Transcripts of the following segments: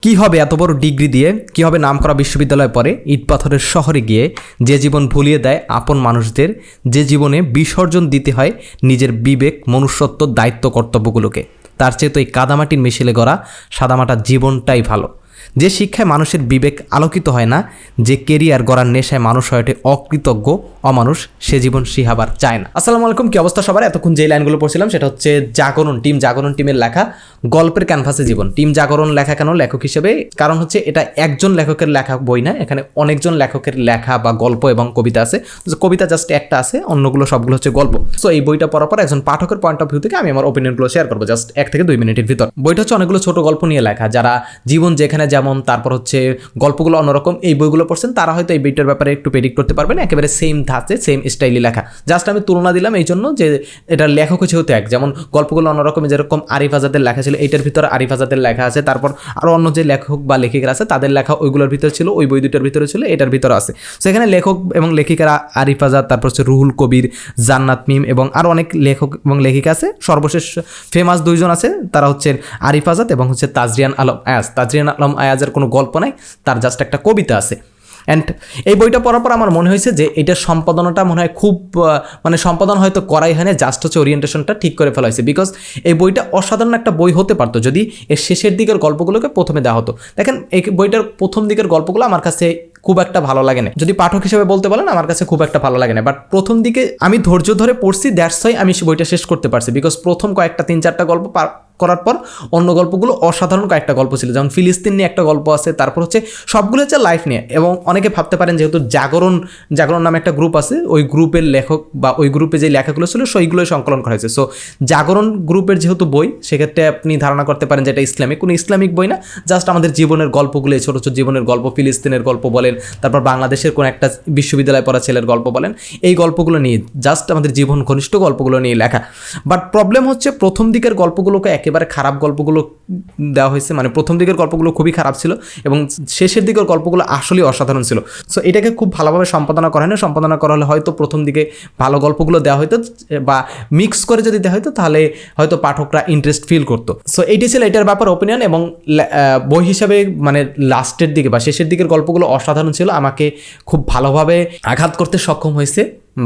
কি হবে এত বড় ডিগ্রি দিয়ে, কি হবে নামকরা বিশ্ববিদ্যালয়ে পড়ে ইট পাথরের শহরে গিয়ে যে জীবন ভুলিয়ে দেয় আপন মানুষদের, যে জীবনে বিসর্জন দিতে হয় নিজের বিবেক, মনুষ্যত্ব, দায়িত্ব, কর্তব্যগুলোকে। তার চেয়ে তো এই কাদামাটির মিশেলে গড়া সাদামাটা জীবনটাই ভালো। যে শিক্ষায় মানুষের বিবেক আলোকিত হয় না, যে কেরিয়ার গড়ার নেশায় মানুষ হয়ে ওঠে অকৃতজ্ঞ অমানুষ, সে জীবন শিহাবার চায় না। আসসালামু আলাইকুম, কি অবস্থা সবার? এতক্ষণ যে লাইনগুলো পড়ছিলাম সেটা হচ্ছে জাগরণ টিমের লেখা গল্পের ক্যানভাসে জীবন। টিম জাগরণ লেখা কেন লেখক হিসেবে? কারণ হচ্ছে এটা একজন লেখকের লেখা বই না, এখানে অনেকজন লেখকের লেখা বা গল্প এবং কবিতা আছে। কবিতা জাস্ট একটা আছে, অন্যগুলো সবগুলো হচ্ছে গল্প। সো এই বইটা পড়ার পর একজন পাঠকের পয়েন্ট অফ ভিউ থেকে আমি আমার ওপিনিয়নগুলো শেয়ার করবো জাস্ট 1 থেকে 2 মিনিটের ভিতর। বইটা হচ্ছে অনেকগুলো ছোট গল্প নিয়ে লেখা। যারা জীবন যেখানে যেমন, তারপর হচ্ছে গল্পগুলো অন্যরকম, এই বইগুলো পড়ছেন তারা হয়তো এই বইটার ব্যাপারে একটু প্রেডিক্ট করতে পারবেন। একেবারে সেম ধাঁচে সেম স্টাইলে লেখা, জাস্ট আমি তুলনা দিলাম এই জন্য যে এটা লেখক যেহেতু এক, যেমন গল্পগুলো অন্যরকম, যেরকম আরিফ আজাদের লেখা ছিল, এইটার ভিতরে আরিফ আজাদের লেখা আছে, তারপর আরও অন্য যে লেখক বা লেখিকারা আছে তাদের লেখা ওইগুলোর ভিতরে ছিল, ওই বই দুটোর ভিতরে ছিল, এটার ভিতরে আছে। সেখানে লেখক এবং লেখিকারা আরিফ আজাদ, তারপর হচ্ছে রুহুল কবির, জান্নাত মিম এবং আরও অনেক লেখক এবং লেখিকা আছে। সর্বশেষ ফেমাস 2 জন আছে, তারা হচ্ছেন আরিফ আজাদ এবং হচ্ছে তাজরিয়ান আলম আয়াজ। তাজরিয়ান আলম আয়াজের কোনো গল্প নাই, তার জাস্ট একটা কবিতা আছে। অ্যান্ড এই বইটা পড়ার পর আমার মনে হয়েছে যে এটার সম্পাদনাটা মনে হয় খুব সম্পাদন হয়তো করাই হয় না, জাস্ট হচ্ছে ওরিয়েন্টেশনটা ঠিক করে ফেলা হয়েছে। বিকজ এই বইটা অসাধারণ একটা বই হতে পারতো যদি এর শেষের দিকের গল্পগুলোকে প্রথমে দেওয়া হতো। দেখেন, এই বইটার প্রথম দিকের গল্পগুলো আমার কাছে খুব একটা ভালো লাগে না, যদি পাঠক হিসেবে বলতে বলেন আমার কাছে খুব একটা ভালো লাগে না। বাট প্রথম দিকে আমি ধৈর্য ধরে পড়ছি, দ্যাটস ওয়াই আমি বইটা শেষ করতে পারছি। বিকজ প্রথম কয়েকটা 3-4টা গল্প করার পর অন্য গল্পগুলো অসাধারণ কয়েকটা গল্প ছিল, যেমন ফিলিস্তিন নিয়ে একটা গল্প আছে, তারপর হচ্ছে সবগুলো হচ্ছে লাইফ নিয়ে। এবং অনেকে ভাবতে পারেন যেহেতু জাগরণ নামে একটা গ্রুপ আছে, ওই গ্রুপের লেখক বা ওই গ্রুপে যে লেখাগুলো ছিল সেইগুলোই সংকলন করা হয়েছে। সো জাগরণ গ্রুপের যেহেতু বই, সেক্ষেত্রে আপনি ধারণা করতে পারেন যে এটা কোনো ইসলামিক বই না, জাস্ট আমাদের জীবনের গল্পগুলো, ছোটো ছোটো জীবনের গল্প, ফিলিস্তিনের গল্প বলেন, তারপর বাংলাদেশের কোনো একটা বিশ্ববিদ্যালয়ে পড়া ছেলের গল্প বলেন, এই গল্পগুলো নিয়ে জাস্ট আমাদের জীবন ঘনিষ্ঠ গল্পগুলো নিয়ে লেখা। বাট প্রবলেম হচ্ছে প্রথম দিকের গল্পগুলোকে একেবারে খারাপ গল্পগুলো দেওয়া হয়েছে। মানে প্রথম দিকের গল্পগুলো খুবই খারাপ ছিল এবং শেষের দিকের গল্পগুলো আসলেই অসাধারণ ছিল। সো এটাকে খুব ভালোভাবে সম্পাদনা করা হয় না। সম্পাদনা করা হলে হয়তো প্রথম দিকে ভালো গল্পগুলো দেওয়া হয়তো বা মিক্স করে যদি দেওয়া হয়তো তাহলে হয়তো পাঠকরা ইন্টারেস্ট ফিল করতো। সো এইটাই ছিল এটার ব্যাপার ওপিনিয়ন। এবং বই হিসাবে মানে লাস্টের দিকে বা শেষের দিকের গল্পগুলো অসাধারণ ছিল, আমাকে খুব ভালোভাবে আঘাত করতে সক্ষম হয়েছে,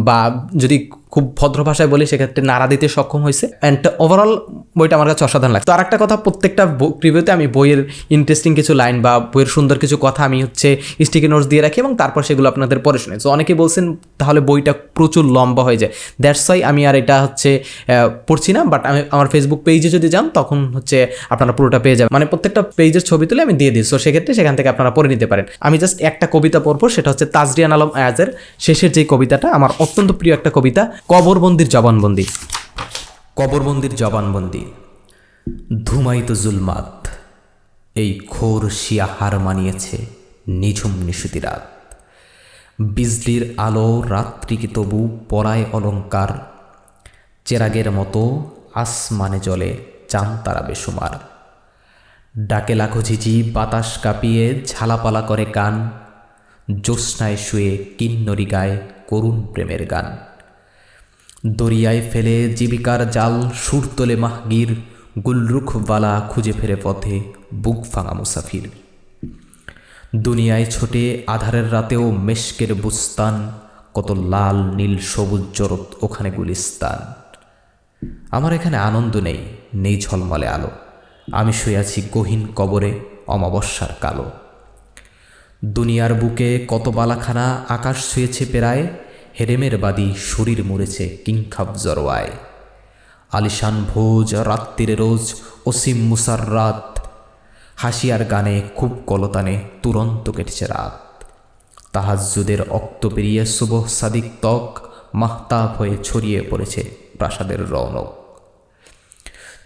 বা যদি খুব ভদ্র ভাষায় বলি সেক্ষেত্রে নাড়া দিতে সক্ষম হয়েছে। অ্যান্ড ওভারঅল বইটা আমার কাছে অসাধারণ লাগে। তো আরেকটা কথা, প্রত্যেকটা প্রিভিউতে আমি বইয়ের ইন্টারেস্টিং কিছু লাইন বা বইয়ের সুন্দর কিছু কথা আমি হচ্ছে স্টিকি নোটস দিয়ে রাখি এবং তারপর সেগুলো আপনাদের পড়ে শুনে। তো অনেকেই বলছেন তাহলে বইটা প্রচুর লম্বা হয়ে যায়, দ্যাটস ওয়াই আমি আর এটা হচ্ছে পড়ছি না। বাট আমি আমার ফেসবুক পেজে যদি যান তখন হচ্ছে আপনারা পুরোটা পেয়ে যাবেন, মানে প্রত্যেকটা পেজের ছবি তুলে আমি দিয়ে দিই। সো সেক্ষেত্রে সেখান থেকে আপনারা পড়ে নিতে পারেন। আমি জাস্ট একটা কবিতা পড়বো, সেটা হচ্ছে তাজরিয়ান আলম আয়াজের শেষের যে কবিতাটা, আমার অত্যন্ত প্রিয় একটা কবিতা, কবরবন্দির জবানবন্দি। কবরবন্দির জবানবন্দি। ধুমায়িত জুলমাত, এই ঘোর শিয়া হার মানিয়েছে নিঝুম নিশুতি রাত। বিজলির আলো রাত্রিকে তবু পরায় অলঙ্কার, চেরাগের মতো আসমানে জলে চাঁদ তারা বেসুমার। ডাকে লাখো ঝিঝি বাতাস কাঁপিয়ে ঝালাপালা করে গান, জ্যোৎস্নায় শুয়ে কিন্নরি গায় করুণ প্রেমের গান। দরিয়ায় ফেলে জীবিকার জাল সুর তোলে মাহগির, গুলরুখওয়ালা খুঁজে ফেরে পথে বুক ভাঙা মুসাফির। দুনিয়ায় ছোটে আধারের রাতেও মেশকের বুস্তান, কত লাল নীল সবুজ জরত ওখানে গুলিস্তান। আমার এখানে আনন্দ নেই, নেই ঝলমলে আলো, আমি শুয়ে আছি গহীন কবরে অমাবস্যার কালো। দুনিয়ার বুকে কত বালাখানা আকাশ ছুঁয়েছে পেরায়, হেরেমের বাদী শরীর মুড়েছে কিংখাব জরওয়ায়। আলিশান ভোজ রাত্রির রোজ অসীম মুসার রাত, হাসিয়ার গানে খুব কলতানে তুরন্ত কেটেছে রাত। তাহাজ্জুদের অক্ত পেরিয়ে সুবহ সাদিক ত্বক, মাহতাব হয়ে ছড়িয়ে পড়েছে প্রাসাদের রৌনক।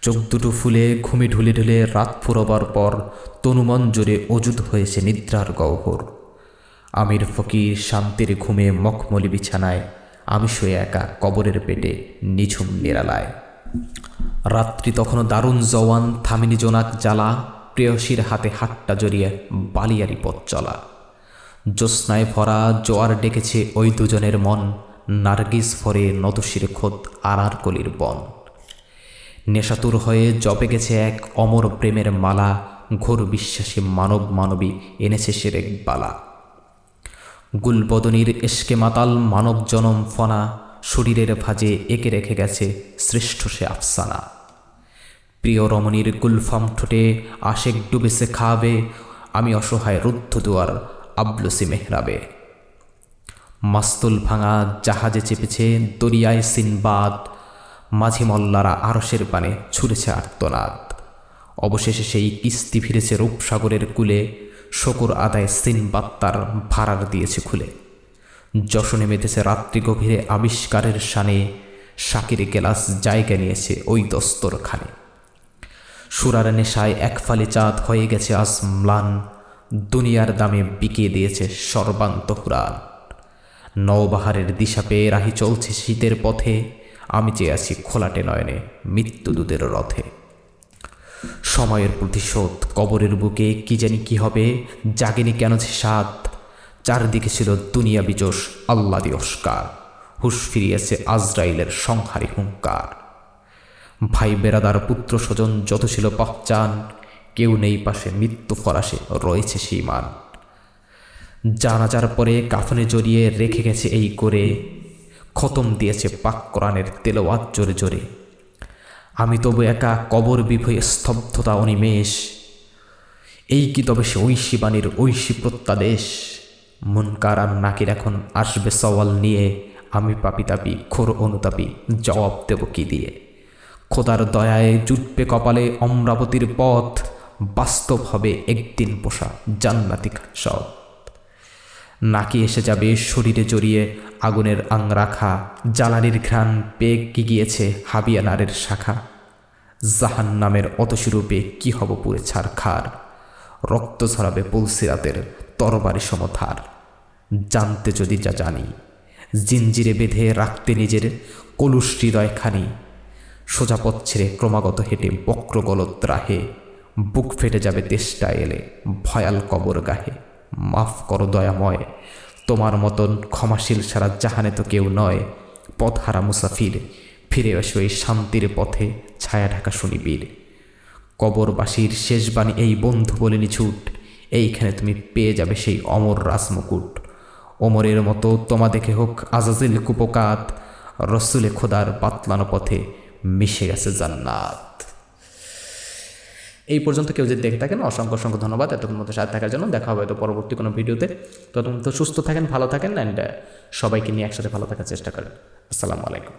চোখ দুটো ফুলে ঘুমে ঢুলে ঢুলে রাত ফুরবার পর তনুমন জোরে অজুদ হয়েছে নিদ্রার গহ্বর। আমির ফকির শান্তির ঘুমে মখমলি বিছানায়, আমি শুয়ে একা কবরের পেটে নিঝুম নিরালায়। রাত্রি তখনও দারুণ জওয়ান, থামিনি জোনাক জ্বালা, প্রেয়সীর হাতে হাতটা জড়িয়ে বালিয়ারি পথ চলা। জ্যোৎস্নায় ভরা জোয়ার ডেকেছে ওই দুজনের মন, নার্গিস ফরে নতশির খোদ আনারকলির বন। নেশাতুর হয়ে জপে গেছে এক অমর প্রেমের মালা, ঘোর বিশ্বাসী মানব মানবী এনেছে সেরেক বালা। গুলবদনীর এসকে মাতাল মানব জনম ফনা, শরীরের ভাজে এঁকে রেখে গেছে শ্রেষ্ঠ সে আফসানা। প্রিয় রমণীর গুলফাম ঠোঁটে আশেক ডুবেছে খাবে, আমি অসহায় রুদ্ধ দুয়ার আবলুসি মেহরাবে। মাস্তুল ভাঙা জাহাজে চেপেছে দরিয়ায় সিনবাদ, মাঝি মল্লারা আরশের পানে ছুঁড়েছে আর্তনাদ। অবশেষে সেই কিস্তি ফিরেছে রূপসাগরের কূলে, শকুর আদায় সিনবাদ তার ভাড়ার দিয়েছে খুলে। যশনে মেতেছে রাত্রি গভীরে আবিষ্কারের শানে, শাকির গেলাস জায়গা নিয়েছে ওই দস্তরখানে। সুরার নেশায় এক ফালি চাঁদ হয়ে গেছে আজ ম্লান, দুনিয়ার দামে বিকিয়ে দিয়েছে সর্বান্তঃপুরাণ। নওবাহারের দিশা পেয়ে রাহি চলছে শীতের পথে, আমি চেয়ে আছি খোলাটে নয়নে মৃত্যুদূতের রথে। সময়ের প্রতিশোধ কবরের বুকে কি জানি কি হবে, জাগেনি কেন যে সাদ। চারদিকে ছিল দুনিয়া বিজোশ আল্লাহ দিয়স্কার, হুশ ফিরিয়েছে আজরাইলের সংহারী হুঙ্কার। ভাই বেরাদার পুত্র স্বজন যত ছিল পাহচান, কেউ নেই পাশে মৃত্যু ফরাসে রয়েছে সীমান। জানাজার পরে কাফনে জড়িয়ে রেখে গেছে এই করে, খতম দিয়েছে পাক কোরআনের তেলাওয়াত জোরে জোরে। আমি তবু একা কবর বিভয়ে স্তব্ধতা অনিমেষ, এই কি তবে সে ঐশী বাণীর ঐশী প্রত্যাদেশ। মুনকার আর নাকির এখন আসবে সওয়াল নিয়ে, আমি পাপি তাপি ঘোর অনুতাপি জবাব দেব কি দিয়ে। খোদার দয়ায় জুটবে কপালে অমরাবতীর পথ, বাস্তব হবে একদিন পোষা জান্নাতি সব। নাকি এসে যাবে শরীরে জড়িয়ে আগুনের আংরাখা, জ্বালানির ঘ্রাণ পেয়ে কি গিয়েছে হাবিয়ানারের শাখা। জাহান নামের অতসিরূপে কি হব পুরে ছারখার, রক্ত ঝরাবে পুলসিরাতের তরবারি সমথার। জানতে যদি যা জানি, জিঞ্জিরে বেঁধে রাখতে নিজের কলুষ হৃদয়খানি। সোজা পথ ছেড়ে ক্রমাগত হেঁটে বক্রগলত রাহে, বুক ফেটে যাবে তেষ্টা এলে ভয়াল কবর গাহে। মাফ করো দয়াময়, তোমার মতন ক্ষমাশীল সারা জাহানে তো কেউ নয়। পথহারা মুসাফির ফিরে এসো এই শান্তির পথে, ছায়া ঢাকা শুনিবীর। কবরবাসীর শেষ বাণী এই বন্ধু বলে নিছুট, এইখানে তুমি পেয়ে যাবে সেই অমর রাজমুকুট। ওমরের মতো তোমা দেখে হোক আজাজিল কুপকাত, রসুলে খোদার পাতলানো পথে মিশে গেছে জান্নাত। এই পর্যন্ত কেউ যদি দেখে থাকেন অসংখ্য অসংখ্য ধন্যবাদ এতক্ষণ মতো সাথে থাকার জন্য। দেখা হবে তো পরবর্তী কোনো ভিডিওতে। ততক্ষণ তো সুস্থ থাকেন, ভালো থাকেন, অ্যান্ড সবাইকে নিয়ে একসাথে ভালো থাকার চেষ্টা করেন। আসসালামু আলাইকুম।